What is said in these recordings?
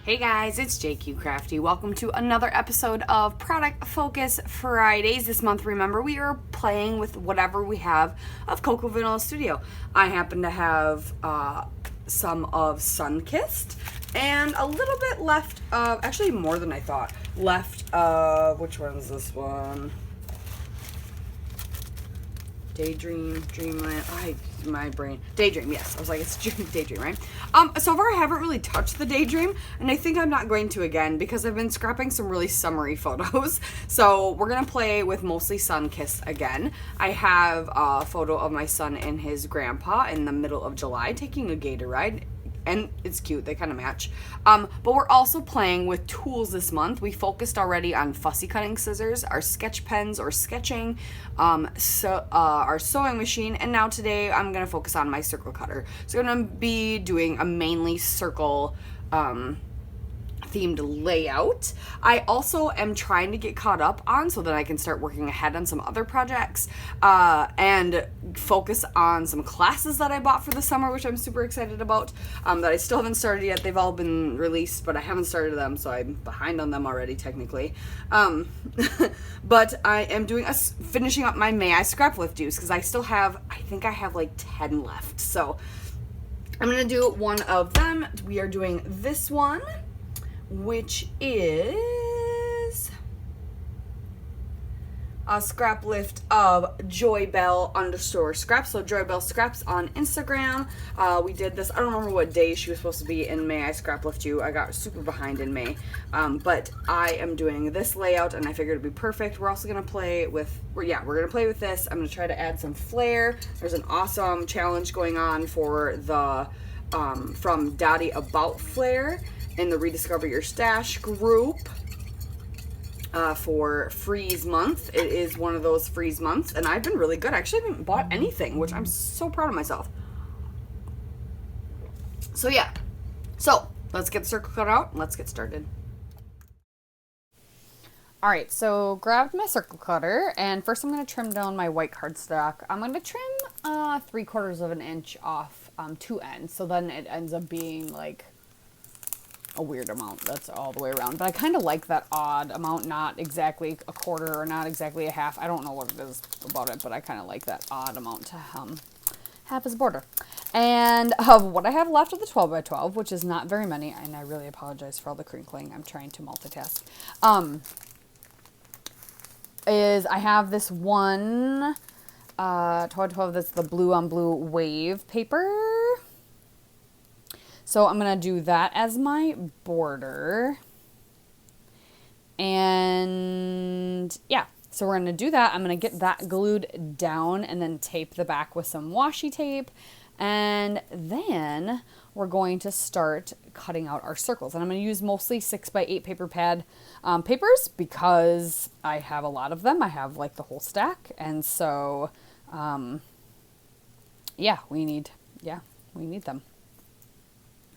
Hey guys, it's JQ Crafty. Welcome to another episode of Product Focus Fridays. This month, remember, we are playing with whatever we have of Cocoa Vanilla Studio. I happen to have some of Sunkissed and a little bit left of, actually more than I thought, left of, which one's this one? Daydream, Dreamland, my brain. Daydream, yes. I was like, it's Daydream, right? So far I haven't really touched the Daydream, and I think I'm not going to again because I've been scrapping some really summery photos. So we're gonna play with mostly Sunkissed again. I have a photo of my son and his grandpa in the middle of July taking a gator ride. And it's cute, they kind of match. But we're also playing with tools this month. We focused already on fussy cutting scissors, our sketch pens or sketching, our sewing machine, and now today I'm going to focus on my circle cutter. So I'm going to be doing a mainly circle themed layout. I also am trying to get caught up on so that I can start working ahead on some other projects and focus on some classes that I bought for the summer, which I'm super excited about, that I still haven't started yet. They've all been released, but I haven't started them, so I'm behind on them already technically. But I am finishing up my May I Scrap Lift dues because I think I have like 10 left. So I'm going to do one of them. We are doing this one, which is a scrap lift of Joybell_scraps. So Joybell Scraps on Instagram. We did this. I don't remember what day she was supposed to be in May I Scrap Lift You. I got super behind in May. But I am doing this layout and I figured it'd be perfect. We're also going to play with, we're going to play with this. I'm going to try to add some flair. There's an awesome challenge going on for the, from Dottie About Flair in the Rediscover Your Stash group for Freeze Month. It is one of those Freeze Months, and I've been really good. I actually haven't bought anything, which I'm so proud of myself. So yeah, so let's get the circle cut out and let's get started. Alright, so grabbed my circle cutter, and first I'm going to trim down my white cardstock. I'm going to trim 3/4 of an inch off two ends, so then it ends up being like a weird amount that's all the way around. But I kind of like that odd amount, not exactly a quarter or not exactly a half. I don't know what it is about it, but I kind of like that odd amount to have as a border. And of what I have left of the 12 by 12, which is not very many, and I really apologize for all the crinkling. I'm trying to multitask. Is I have this one 12 by 12 that's the blue on blue wave paper. So I'm going to do that as my border. And yeah, so we're going to do that. I'm going to get that glued down and then tape the back with some washi tape. And then we're going to start cutting out our circles. And I'm going to use mostly 6x8 paper pad papers because I have a lot of them. I have like the whole stack. And so, yeah, we need them.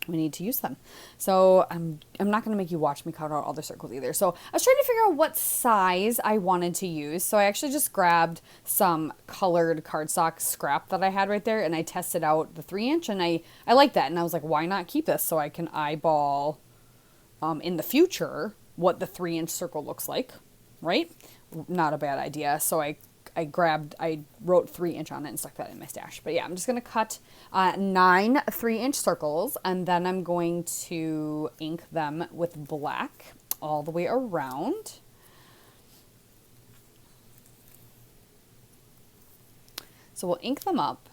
We need to use them. So I'm not going to make you watch me cut out all the circles either. So I was trying to figure out what size I wanted to use. So I actually just grabbed some colored cardstock scrap that I had right there, and I tested out the 3-inch, and I like that. And I was like, why not keep this so I can eyeball in the future what the 3-inch circle looks like, right? Not a bad idea. So I wrote 3-inch on it and stuck that in my stash. But yeah, I'm just going to cut 9 3-inch circles, and then I'm going to ink them with black all the way around. So we'll ink them up.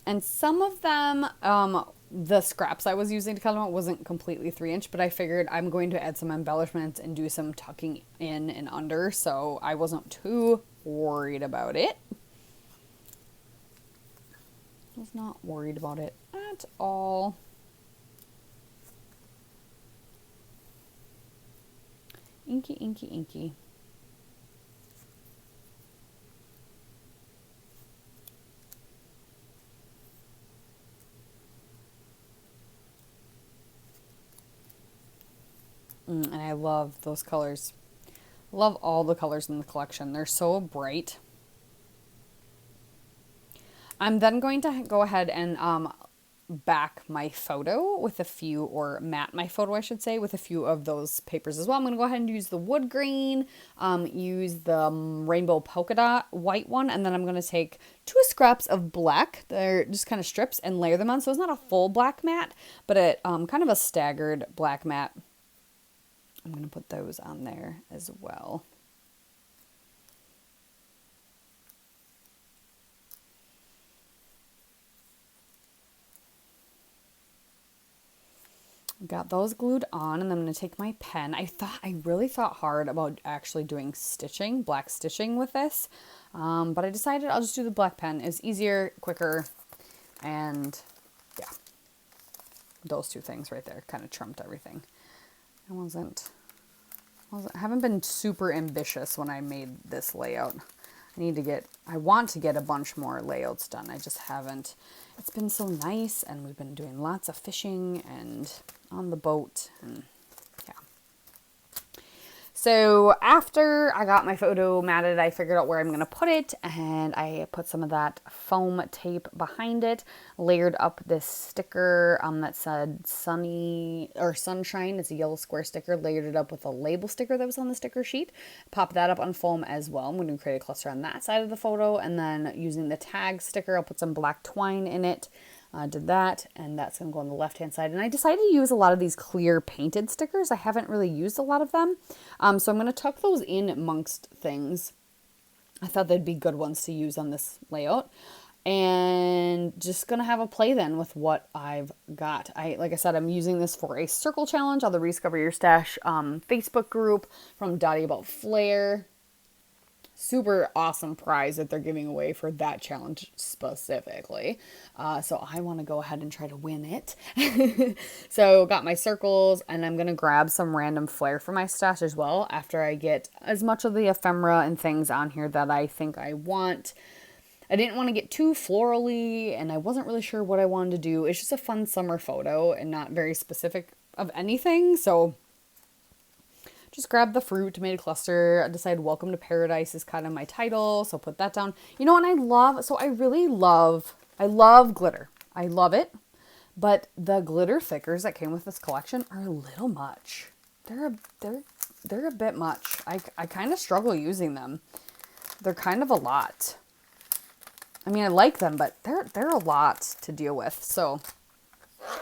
And some of them, the scraps I was using to cut them out wasn't completely 3-inch, but I figured I'm going to add some embellishments and do some tucking in and under, so I wasn't too worried about it. I was not worried about it at all. Inky, inky, inky. And I love those colors. Love all the colors in the collection. They're so bright. I'm then going to go ahead and back my photo with a few, or mat my photo, I should say, with a few of those papers as well. I'm going to go ahead and use the wood grain, use the rainbow polka dot white one, and then I'm going to take 2 scraps of black. They're just kind of strips, and layer them on. So it's not a full black mat, but it kind of a staggered black mat. I'm going to put those on there as well. Got those glued on, and I'm going to take my pen. I really thought hard about actually doing stitching, black stitching with this, but I decided I'll just do the black pen. It's easier, quicker, and yeah, those 2 things right there kind of trumped everything. I haven't been super ambitious when I made this layout. I want to get a bunch more layouts done. I just haven't. It's been so nice, and we've been doing lots of fishing and on the boat, and yeah. So after I got my photo matted, I figured out where I'm going to put it, and I put some of that foam tape behind it, layered up this sticker that said sunny or sunshine. It's a yellow square sticker, layered it up with a label sticker that was on the sticker sheet, pop that up on foam as well. I'm going to create a cluster on that side of the photo, and then using the tag sticker, I'll put some black twine in it. Did that, and that's going to go on the left hand side. And I decided to use a lot of these clear painted stickers. I haven't really used a lot of them, so I'm going to tuck those in amongst things. I thought they'd be good ones to use on this layout, and just going to have a play then with what I've got. Like I said, I'm using this for a circle challenge on the Rediscover Your Stash Facebook group from Dottie About Flair. Super awesome prize that they're giving away for that challenge specifically. So I want to go ahead and try to win it. So got my circles, and I'm going to grab some random flair for my stash as well after I get as much of the ephemera and things on here that I think I want. I didn't want to get too florally, and I wasn't really sure what I wanted to do. It's just a fun summer photo and not very specific of anything. So just grab the fruit, made a cluster. I decided Welcome to Paradise is kind of my title, so put that down. You know, and I love glitter. I love it, but the glitter thickers that came with this collection are a little much. They're a bit much. I kind of struggle using them. They're kind of a lot. I mean, I like them, but they're a lot to deal with, so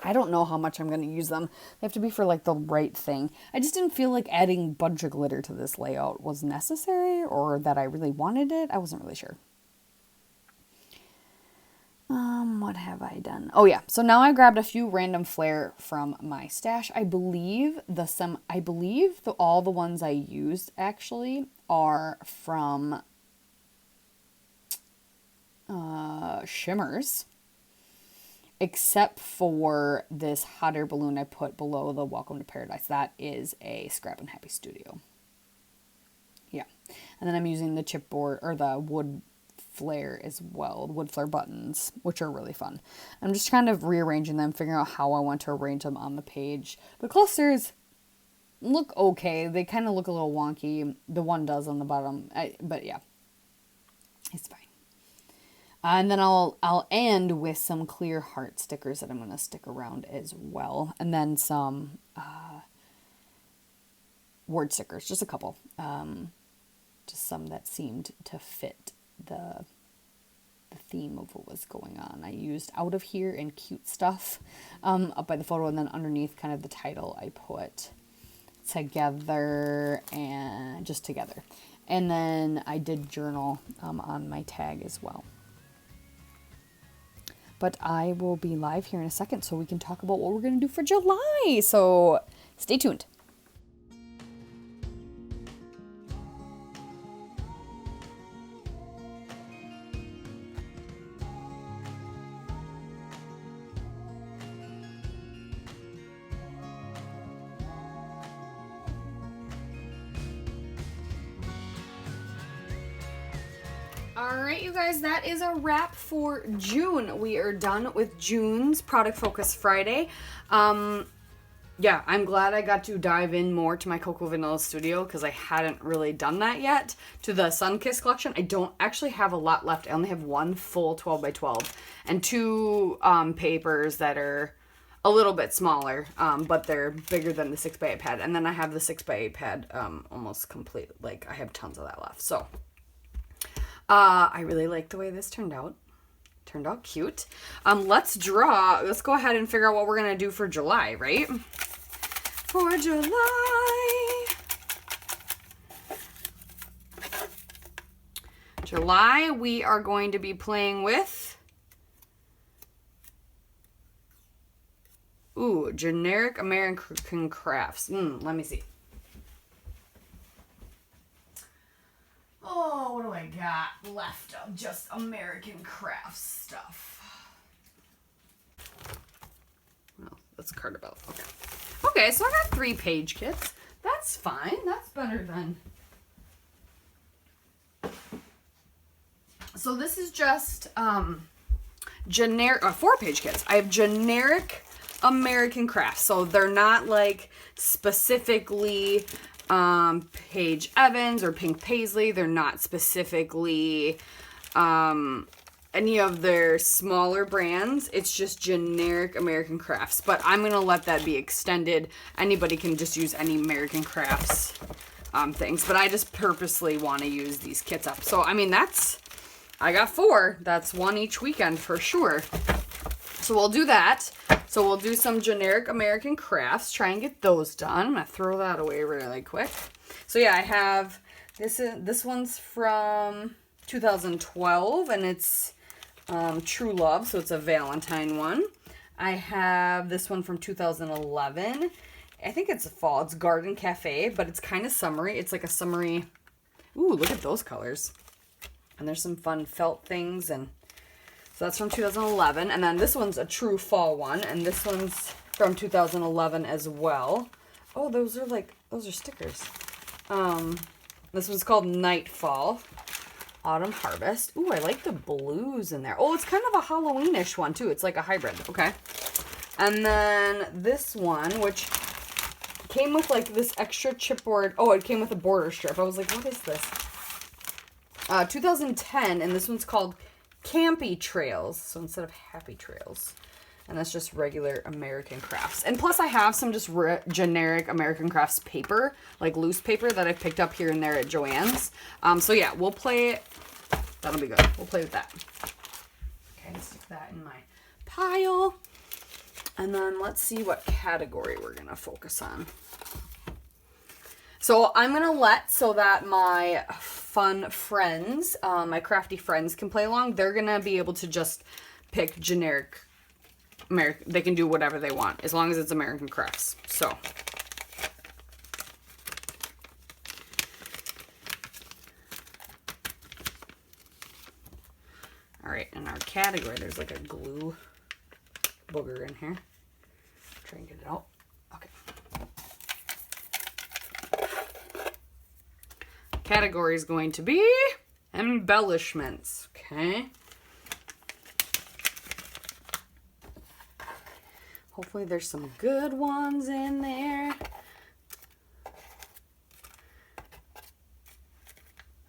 I don't know how much I'm going to use them. They have to be for like the right thing. I just didn't feel like adding a bunch of glitter to this layout was necessary, or that I really wanted it. I wasn't really sure. What have I done? Oh yeah. So now I grabbed a few random flair from my stash. I believe all the ones I used actually are from Shimmers, except for this hot air balloon I put below the Welcome to Paradise. That is a Scrap and Happy Studio. Yeah. And then I'm using the chipboard or the wood flare as well, the wood flare buttons, which are really fun. I'm just kind of rearranging them, figuring out how I want to arrange them on the page. The clusters look okay. They kind of look a little wonky. The one does on the bottom, but yeah, it's fine. And then I'll end with some clear heart stickers that I'm going to stick around as well. And then some word stickers, just a couple. Just some that seemed to fit the theme of what was going on. I used Out of Here and Cute Stuff up by the photo, and then underneath kind of the title I put Together and just Together. And then I did journal on my tag as well. But I will be live here in a second so we can talk about what we're going to do for July. So stay tuned. Alright, you guys, that is a wrap for June. We are done with June's Product Focus Friday. yeah, I'm glad I got to dive in more to my Cocoa Vanilla Studio because I hadn't really done that yet. To the Sunkissed collection, I don't actually have a lot left. I only have one full 12 by 12 and two papers that are a little bit smaller, but they're bigger than the 6x8 pad. And then I have the 6x8 pad almost complete. Like, I have tons of that left. So, I really like the way this turned out. Turned out cute. Let's go ahead and figure out what we're going to do for July, right? For July, we are going to be playing with, generic American crafts. Let me see. Oh, what do I got left of just American crafts stuff? Well, that's Cartabel. Okay. Okay, so I got 3 page kits. That's fine. That's better than... So this is just generic 4 page kits. I have generic American crafts. So they're not like specifically Paige Evans or Pink Paisley. They're not specifically any of their smaller brands. It's just generic American crafts. But I'm going to let that be extended. Anybody can just use any American crafts things. But I just purposely want to use these kits up. So, I mean, I got 4. That's 1 each weekend for sure. So we'll do that. So we'll do some generic American crafts. Try and get those done. I'm going to throw that away really quick. So yeah, I have this one's from 2012 and it's True Love, so it's a Valentine one. I have this one from 2011. I think it's a fall. It's Garden Cafe, but it's kind of summery. It's like a summery. Ooh, look at those colors. And there's some fun felt things, and so that's from 2011. And then this one's a true fall one, and this one's from 2011 as well. Oh, those are stickers. This one's called Nightfall. Autumn Harvest. Ooh, I like the blues in there. Oh, it's kind of a Halloweenish one too. It's like a hybrid. Okay. And then this one, which came with like this extra chipboard. Oh, it came with a border strip. I was like, what is this? 2010, and this one's called Campy Trails. So instead of Happy Trails. And that's just regular American crafts. And plus I have some just generic American crafts paper, like loose paper that I picked up here and there at Joann's. So yeah, we'll play, that'll be good. We'll play with that. Okay, stick that in my pile. And then let's see what category we're going to focus on. So I'm going to so that my fun friends, my crafty friends can play along. They're going to be able to just pick generic American. They can do whatever they want as long as it's American crafts. So all right, in our category there's like a glue booger in here. Try and get it out. Okay. Category is going to be embellishments. Okay. Hopefully there's some good ones in there. All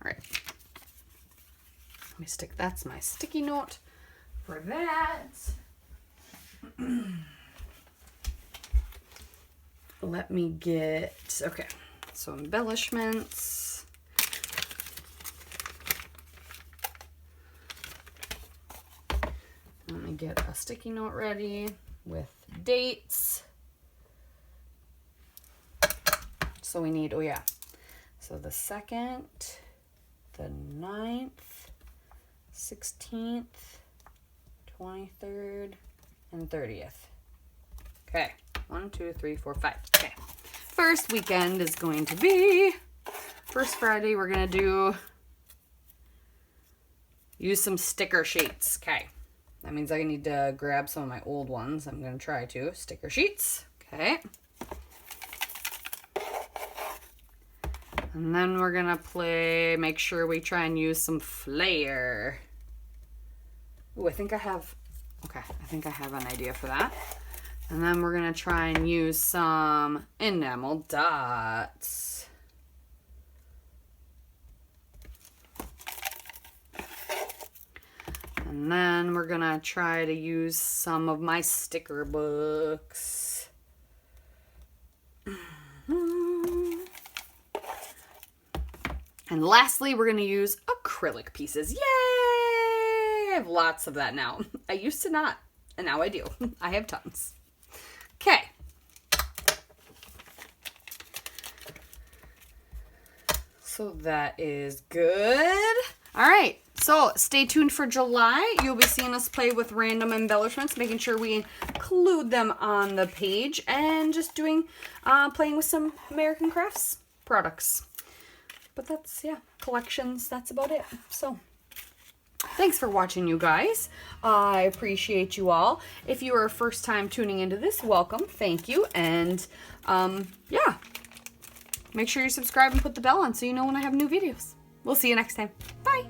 right. Let me stick, that's my sticky note for that. Let me get, okay, so embellishments. Let me get a sticky note ready with dates. So we need, oh yeah, so the 2nd, the 9th, 16th, 23rd, and 30th. Okay, 1, 2, 3, 4, 5. Okay, first weekend is going to be, first Friday we're gonna use some sticker sheets. Okay. That means I need to grab some of my old ones. I'm going to try to. Sticker sheets. Okay. And then we're going to make sure we try and use some flair. Ooh, I think I have an idea for that. And then we're going to try and use some enamel dots. And then we're going to try to use some of my sticker books. And lastly, we're going to use acrylic pieces. Yay! I have lots of that now. I used to not, and now I do. I have tons. Okay. So that is good. All right. So stay tuned for July. You'll be seeing us play with random embellishments, making sure we include them on the page, and just doing, playing with some American Crafts products. But that's, yeah, collections, that's about it. So, thanks for watching, you guys. I appreciate you all. If you are a first time tuning into this, welcome, thank you. And, yeah, make sure you subscribe and put the bell on so you know when I have new videos. We'll see you next time. Bye.